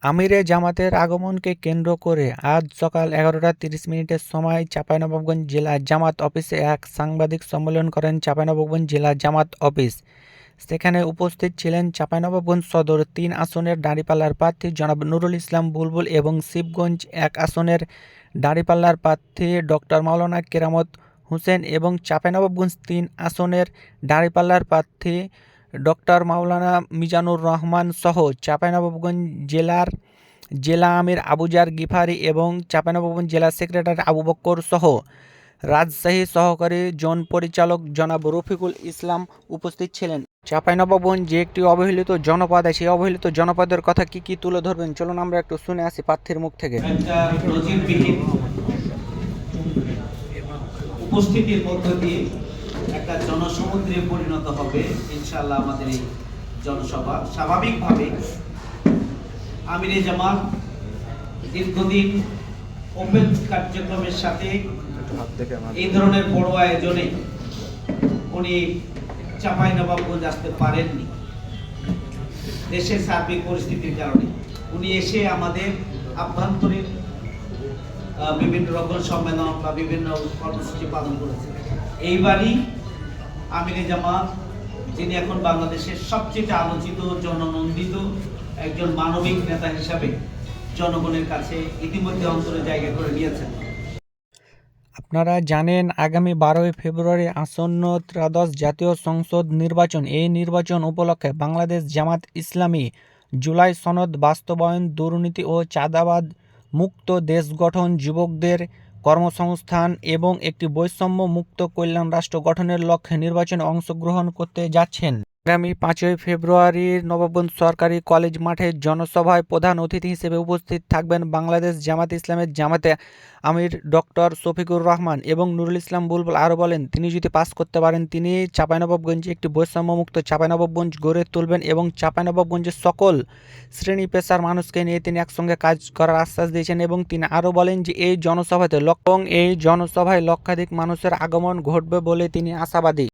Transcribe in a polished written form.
আমিরে জামাতের আগমনকে কেন্দ্র করে আজ সকাল 11:30 সময় চাঁপাইনবাবগঞ্জ জেলা জামাত অফিসে এক সাংবাদিক সম্মেলন করেন চাঁপাইনবাবগঞ্জ জেলা জামাত অফিস। সেখানে উপস্থিত ছিলেন চাঁপাইনবাবগঞ্জ সদর ৩ আসনের দাঁড়িপাল্লার প্রার্থী জনাব নুরুল ইসলাম বুলবুল এবং শিবগঞ্জ ১ আসনের দাঁড়িপাল্লার প্রার্থী ডক্টর মাওলানা কেরামত হোসেন এবং চাঁপাইনবাবগঞ্জ ৩ আসনের দাঁড়িপাল্লার প্রার্থী ডক্টর মাওলানা মিজানুর রহমান সহ চাঁপাইনবাবগঞ্জ জেলা আমির আবুজার গিফারি এবং চাঁপাইনবাবগঞ্জ জেলা সেক্রেটারি আবু বক্কর সহ রাজশাহী সহকারী জোন পরিচালক জনাব রফিকুল ইসলাম উপস্থিত ছিলেন। চাঁপাইনবাবগঞ্জ যে একটি অবহেলিত জনপদ, সেই অবহেলিত জনপদের কথা কি তুলে ধরবেন, চলুন আমরা একটু শুনে আসি প্রার্থীর মুখ থেকে। উপস্থিতির মধ্য দিয়ে একটা জনসমুদ্রে পরিণত হবে ইনশাআল্লাহ আমাদের এই জনসভা। স্বাভাবিকভাবে আমিরে জামাত দীর্ঘদিন ওপেন কার্যক্রমের সাথে এই ধরনের বড় আয়োজনে উনি চাঁপাইনবাবগঞ্জ আসতে পারেননি দেশের সার্বিক পরিস্থিতির কারণে। উনি এসে আমাদের আভ্যন্তরীণ বিভিন্ন রকম সম্মেলন বা বিভিন্ন কর্মসূচি পালন করেছেন। এইবারই আমিরে জামাত, যিনি এখন বাংলাদেশের সবচেয়ে আলোচিত জননন্দিত একজন মানবিক নেতা হিসাবে জনগণের কাছে ইতিমধ্যে অন্তরে জায়গা করে নিয়েছেন। আপনারা জানেন আগামী 12 ফেব্রুয়ারি আসন্ন ত্রয়োদশ জাতীয় সংসদ নির্বাচন। এই নির্বাচন উপলক্ষে বাংলাদেশ জামাত ইসলামী জুলাই সনদ বাস্তবায়ন, দুর্নীতি ও চাঁদাবাদ মুক্ত দেশ গঠন, যুবকদের কর্মসংস্থান এবং একটি বৈষম্য মুক্ত কল্যাণ রাষ্ট্র গঠনের লক্ষ্যে নির্বাচনে অংশগ্রহণ করতে যাচ্ছেন। আগামী 5 ফেব্রুয়ারি নবাবগঞ্জ সরকারি কলেজ মাঠে জনসভায় প্রধান অতিথি হিসেবে উপস্থিত থাকবেন বাংলাদেশ জামাত ইসলামের জামাতে আমির ডক্টর শফিকুর রহমান এবং নুরুল ইসলাম বুলবুল। আরও বলেন, তিনি যদি পাস করতে পারেন তিনি চাঁপাইনবাবগঞ্জে একটি বৈষম্যমুক্ত চাঁপাইনবাবগঞ্জ গড়ে তুলবেন এবং চাঁপাইনবাবগঞ্জের সকল শ্রেণী পেশার মানুষকে নিয়ে তিনি একসঙ্গে কাজ করার আশ্বাস দিয়েছেন। এবং তিনি আরও বলেন যে এই জনসভায় লক্ষাধিক মানুষের আগমন ঘটবে বলে তিনি আশাবাদী।